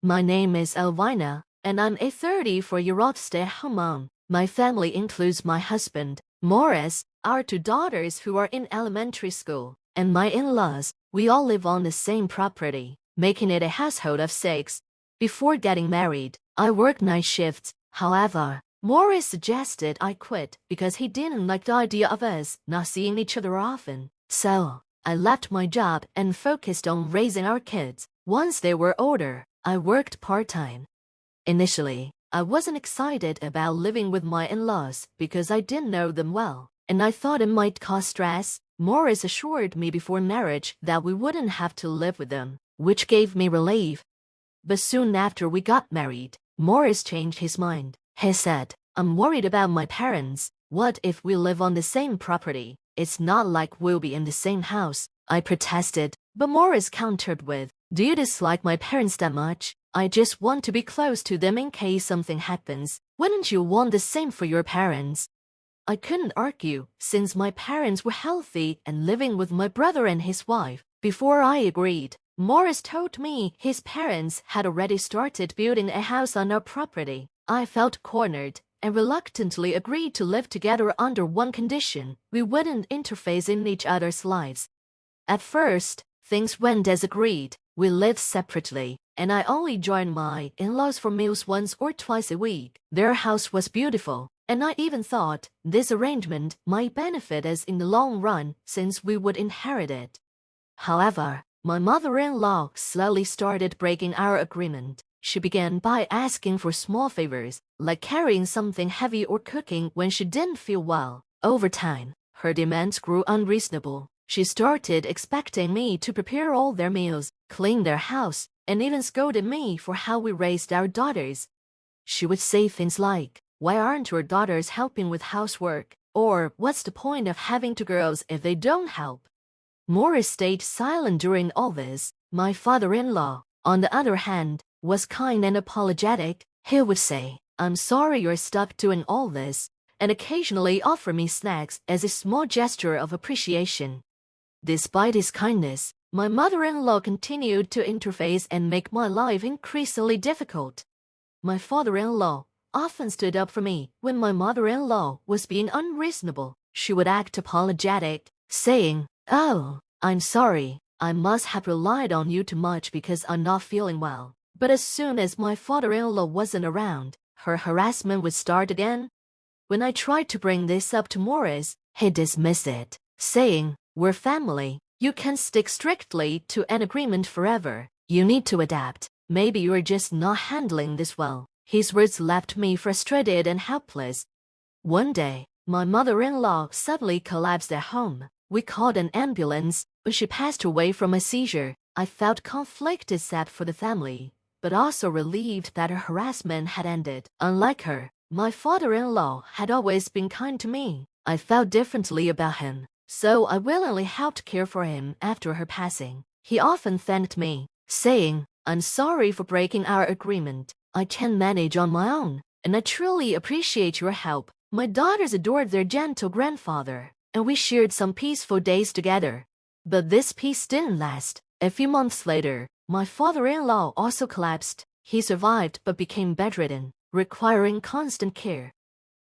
My name is Alvina, and I'm a 34-year-old stay-at-home mom. My family includes my husband, Morris, our two daughters who are in elementary school, and my in-laws. We all live on the same property, making it a household of 6. Before getting married, I worked night shifts. However, Morris suggested I quit because he didn't like the idea of us not seeing each other often. So, I left my job and focused on raising our kids. Once they were older, I worked part-time. Initially, I wasn't excited about living with my in-laws because I didn't know them well, and I thought it might cause stress. Morris assured me before marriage that we wouldn't have to live with them, which gave me relief. But soon after we got married, Morris changed his mind. He said, "I'm worried about my parents. What if we live on the same property? It's not like we'll be in the same house." I protested, but Morris countered with, "Do you dislike my parents that much? I just want to be close to them in case something happens. Wouldn't you want the same for your parents?" I couldn't argue, since my parents were healthy and living with my brother and his wife. Before I agreed, Morris told me his parents had already started building a house on our property. I felt cornered and reluctantly agreed to live together under one condition: we wouldn't interface in each other's lives. At first, things went as agreed. We lived separately, and I only joined my in-laws for meals once or twice a week. Their house was beautiful, and I even thought this arrangement might benefit us in the long run since we would inherit it. However, my mother-in-law slowly started breaking our agreement. She began by asking for small favors, like carrying something heavy or cooking when she didn't feel well. Over time, her demands grew unreasonable. She started expecting me to prepare all their meals, clean their house, and even scolded me for how we raised our daughters. She would say things like, "Why aren't your daughters helping with housework?" Or, "What's the point of having 2 girls if they don't help?" Morris stayed silent during all this. My father-in-law, on the other hand, was kind and apologetic. He would say, "I'm sorry you're stuck doing all this," and occasionally offer me snacks as a small gesture of appreciation. Despite his kindness, my mother-in-law continued to interface and make my life increasingly difficult. My father-in-law often stood up for me when my mother-in-law was being unreasonable. She would act apologetic, saying, "Oh, I'm sorry. I must have relied on you too much because I'm not feeling well." But as soon as my father-in-law wasn't around, her harassment would start again. When I tried to bring this up to Morris, he dismissed it, saying, "We're family. You can't stick strictly to an agreement forever. You need to adapt. Maybe you're just not handling this well." His words left me frustrated and helpless. One day, my mother-in-law suddenly collapsed at home. We called an ambulance, but she passed away from a seizure. I felt conflicted, sad for the family, but also relieved that her harassment had ended. Unlike her, my father-in-law had always been kind to me. I felt differently about him, so I willingly helped care for him after her passing. He often thanked me, saying, "I'm sorry for breaking our agreement. I can't manage on my own, and I truly appreciate your help." My daughters adored their gentle grandfather, and we shared some peaceful days together. But this peace didn't last. A few months later, my father-in-law also collapsed. He survived but became bedridden, requiring constant care.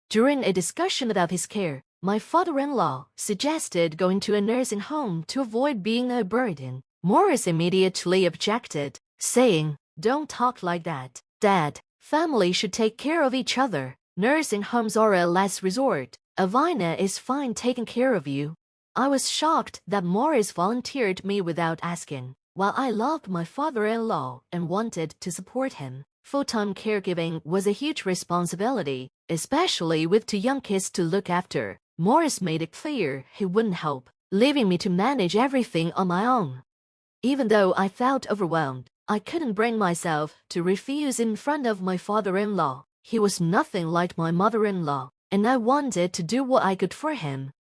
During a discussion about his care, my father-in-law suggested going to a nursing home to avoid being a burden. Morris immediately objected, saying, "Don't talk like that, Dad. Family should take care of each other. Nursing homes are a last resort. Alvina is fine taking care of you." I was shocked that Morris volunteered me without asking. While I loved my father-in-law and wanted to support him, full-time caregiving was a huge responsibility, especially with 2 young kids to look after. Morris made it clear he wouldn't help, leaving me to manage everything on my own. Even though I felt overwhelmed, I couldn't bring myself to refuse in front of my father-in-law. He was nothing like my mother-in-law, and I wanted to do what I could for him.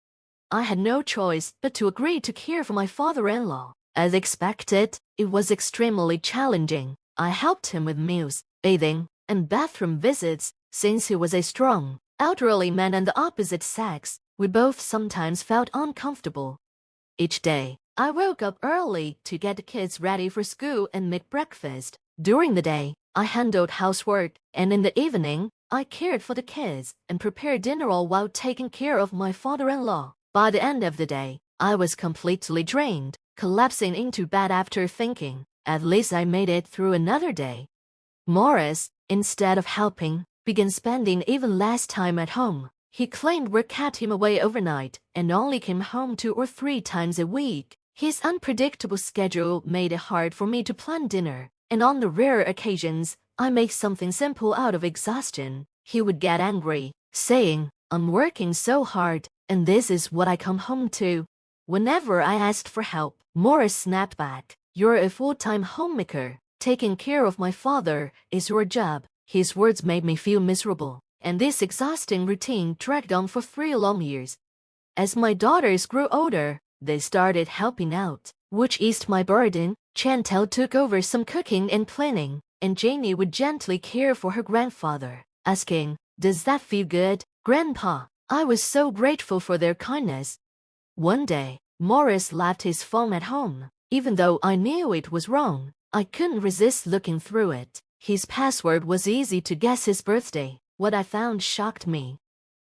I had no choice but to agree to care for my father-in-law. As expected, it was extremely challenging. I helped him with meals, bathing, and bathroom visits. Since he was a strong, elderly man and the opposite sex, we both sometimes felt uncomfortable. Each day, I woke up early to get the kids ready for school and make breakfast. During the day, I handled housework, and in the evening, I cared for the kids and prepared dinner all while taking care of my father-in-law. By the end of the day, I was completely drained, collapsing into bed after thinking, at least I made it through another day. Morris, instead of helping, began spending even less time at home. He claimed work kept him away overnight and only came home 2 or 3 times a week. His unpredictable schedule made it hard for me to plan dinner, and on the rare occasions I make something simple out of exhaustion, he would get angry, saying, "I'm working so hard, and this is what I come home to." Whenever I asked for help, Morris snapped back, "You're a full-time homemaker. Taking care of my father is your job." His words made me feel miserable, and this exhausting routine dragged on for 3 long years. As my daughters grew older, they started helping out, which eased my burden. Chantel took over some cooking and cleaning, and Janie would gently care for her grandfather, asking, "Does that feel good, Grandpa?" I was so grateful for their kindness. One day, Morris left his phone at home. Even though I knew it was wrong, I couldn't resist looking through it. His password was easy to guess: his birthday. What I found shocked me.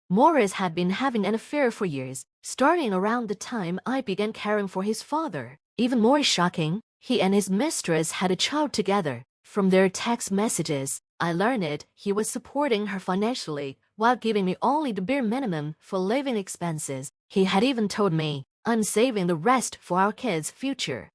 Morris had been having an affair for years, starting around the time I began caring for his father. Even more shocking, he and his mistress had a child together. From their text messages, I learned he was supporting her financially while giving me only the bare minimum for living expenses. He had even told me, "I'm saving the rest for our kids' future."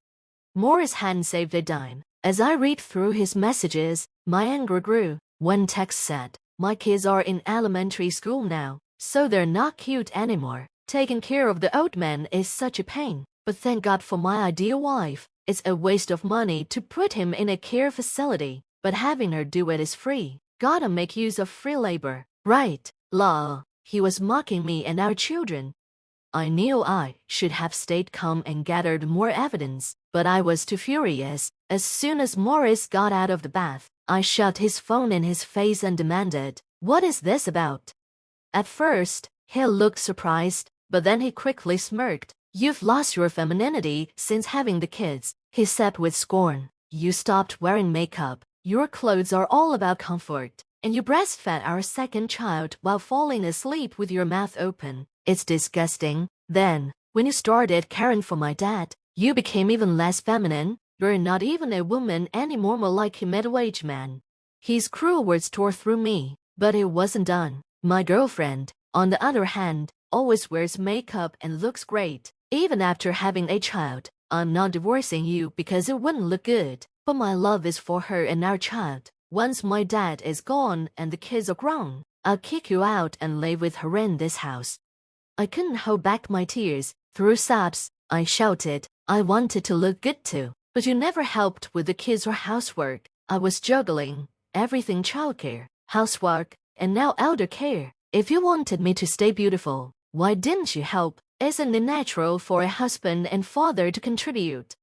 Morris hadn't saved a dime. As I read through his messages, my anger grew. One text said, "My kids are in elementary school now, so they're not cute anymore. Taking care of the old man is such a pain, but thank God for my ideal wife. It's a waste of money to put him in a care facility, but having her do it is free. Gotta make use of free labor, right? Lol." He was mocking me and our children. I knew I should have stayed calm and gathered more evidence, but I was too furious. As soon as Morris got out of the bath, I shoved his phone in his face and demanded, "What is this about?" At first, he looked surprised, but then he quickly smirked. "You've lost your femininity since having the kids," he said with scorn. "You stopped wearing makeup, your clothes are all about comfort, and you breastfed our second child while falling asleep with your mouth open. It's disgusting. Then, when you started caring for my dad, you became even less feminine. You're not even a woman anymore, more like a middle-aged man." His cruel words tore through me, but it wasn't done. My girlfriend, on the other hand, always wears makeup and looks great. Even after having a child, I'm not divorcing you because it wouldn't look good, but my love is for her and our child. Once my dad is gone and the kids are grown, I'll kick you out and live with her in this house. I couldn't hold back my tears. Through sobs, I shouted, "I wanted to look good too, but you never helped with the kids or housework." I was juggling everything: childcare, housework, and now elder care. If you wanted me to stay beautiful, why didn't you help? Isn't it natural for a husband and father to contribute?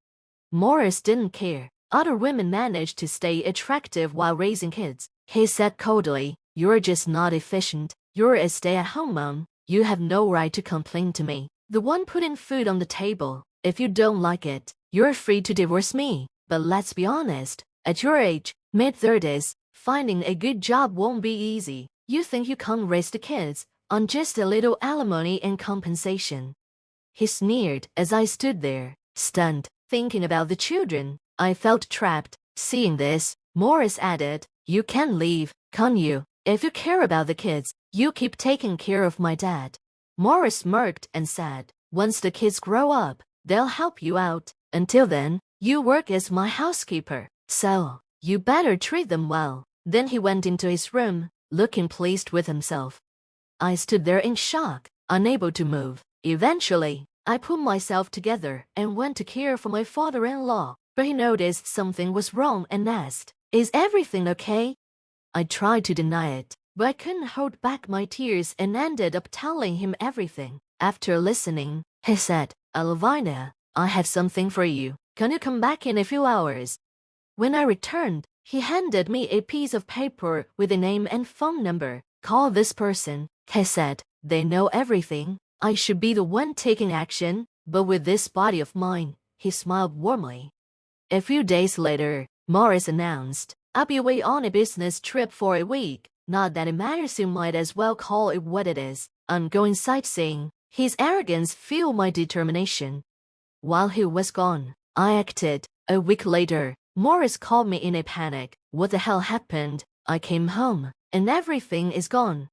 Morris didn't care. Other women managed to stay attractive while raising kids. He said coldly, "You're just not efficient. You're a stay-at-home mom. You have no right to complain to me, the one putting food on the table. If you don't like it, you're free to divorce me." But let's be honest, at your age, mid-30s, finding a good job won't be easy. You think you can raise the kids on just a little alimony and compensation. He sneered as I stood there, stunned, thinking about the children. I felt trapped. Seeing this, Morris added, "You can leave, can't you? If you care about the kids, you keep taking care of my dad." Morris smirked and said, "Once the kids grow up, they'll help you out. Until then, you work as my housekeeper, so you better treat them well." Then he went into his room, looking pleased with himself. I stood there in shock, unable to move. Eventually, I pulled myself together and went to care for my father-in-law, but he noticed something was wrong and asked, "Is everything okay?" I tried to deny it, but I couldn't hold back my tears and ended up telling him everything. After listening, he said, "Alvina, I have something for you. Can you come back in a few hours?" When I returned, he handed me a piece of paper with a name and phone number. "Call this person," he said. "They know everything. I should be the one taking action, but with this body of mine," he smiled warmly. A few days later, Morris announced, I'll be away on a business trip for a week. Not that it matters, you might as well call it what it is. I'm going sightseeing. His arrogance fueled my determination. While he was gone, I acted. A week later, Morris called me in a panic. What the hell happened? I came home, and everything is gone.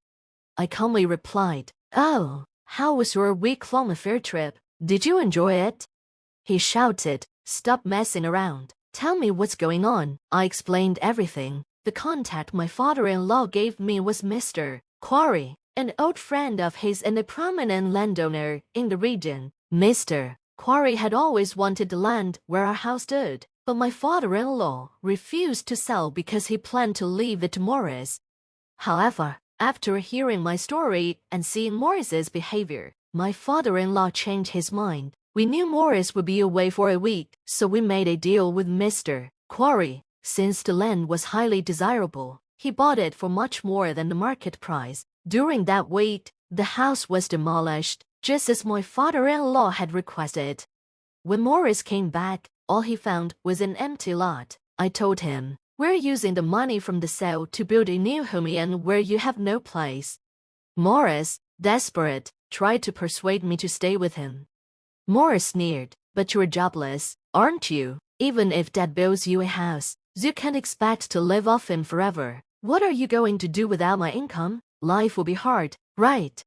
I calmly replied, "Oh, how was your week-long affair trip? Did you enjoy it?" He shouted, "Stop messing around. Tell me what's going on." I explained everything. The contact my father-in-law gave me was Mr. Quarry, an old friend of his and a prominent landowner in the region. Mr. Quarry had always wanted the land where our house stood, but my father-in-law refused to sell because he planned to leave it to Morris. However, after hearing my story and seeing Morris's behavior, my father-in-law changed his mind. We knew Morris would be away for a week, so we made a deal with Mr. Quarry. Since the land was highly desirable, he bought it for much more than the market price. During that week, the house was demolished, just as my father-in-law had requested. When Morris came back, all he found was an empty lot. I told him, "We're using the money from the sale to build a new home in where you have no place." Morris, desperate, tried to persuade me to stay with him. Morris sneered, "But you're jobless, aren't you? Even if Dad builds you a house, you can't expect to live off him forever. What are you going to do without my income? Life will be hard, right?"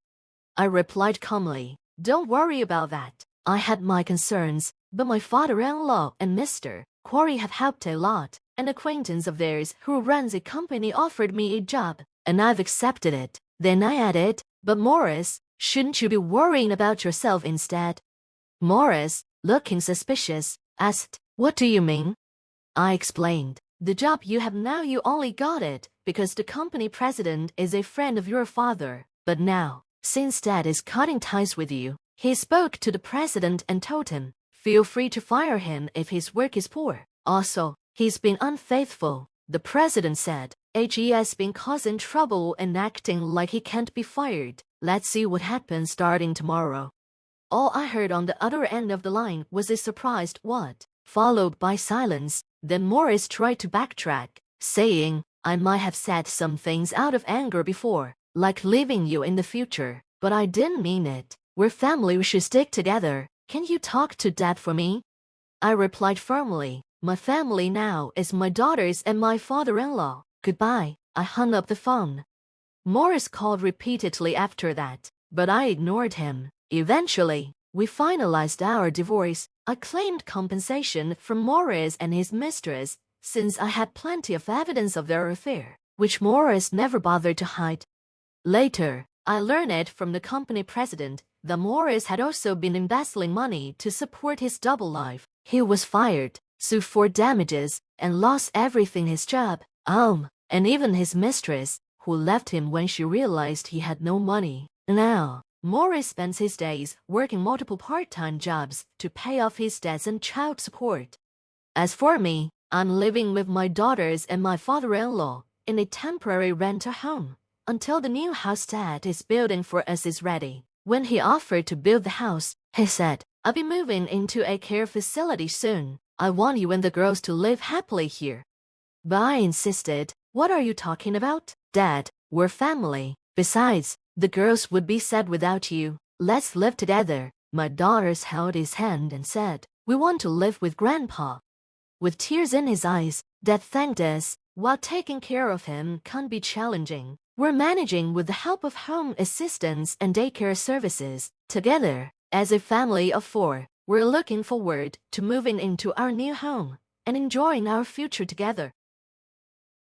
I replied calmly, "Don't worry about that. I had my concerns, but my father-in-law and Mr. Quarry have helped a lot. An acquaintance of theirs who runs a company offered me a job, and I've accepted it." Then I added, "But Morris, shouldn't you be worrying about yourself instead?" Morris, looking suspicious, asked, "What do you mean?" I explained, "The job you have now, you only got it because the company president is a friend of your father. But now, since Dad is cutting ties with you, he spoke to the president and told him, feel free to fire him if his work is poor. Also, he's been unfaithful." The president said, "He has been causing trouble and acting like he can't be fired. Let's see what happens starting tomorrow." All I heard on the other end of the line was a surprised "what?" followed by silence. Then Morris tried to backtrack, saying, "I might have said some things out of anger before, like leaving you in the future, but I didn't mean it. We're family, we should stick together. Can you talk to Dad for me?" I replied firmly, "My family now is my daughters and my father-in-law. Goodbye." I hung up the phone. Morris called repeatedly after that, but I ignored him. Eventually, we finalized our divorce. I claimed compensation from Morris and his mistress, since I had plenty of evidence of their affair, which Morris never bothered to hide. Later, I learned from the company president that Morris had also been embezzling money to support his double life. He was fired, sued for damages, and lost everything: his job, and even his mistress, who left him when she realized he had no money. Now, Morris spends his days working multiple part-time jobs to pay off his debts and child support. As for me, I'm living with my daughters and my father-in-law in a temporary rental home until the new house Dad is building for us is ready. When he offered to build the house, he said, "I'll be moving into a care facility soon. I want you and the girls to live happily here." But I insisted, "What are you talking about, Dad? We're family. Besides, the girls would be sad without you. Let's live together." My daughters held his hand and said, "We want to live with Grandpa." With tears in his eyes, Dad thanked us. While taking care of him can be challenging, we're managing with the help of home assistants and daycare services. Together, as a family of 4, we're looking forward to moving into our new home and enjoying our future together.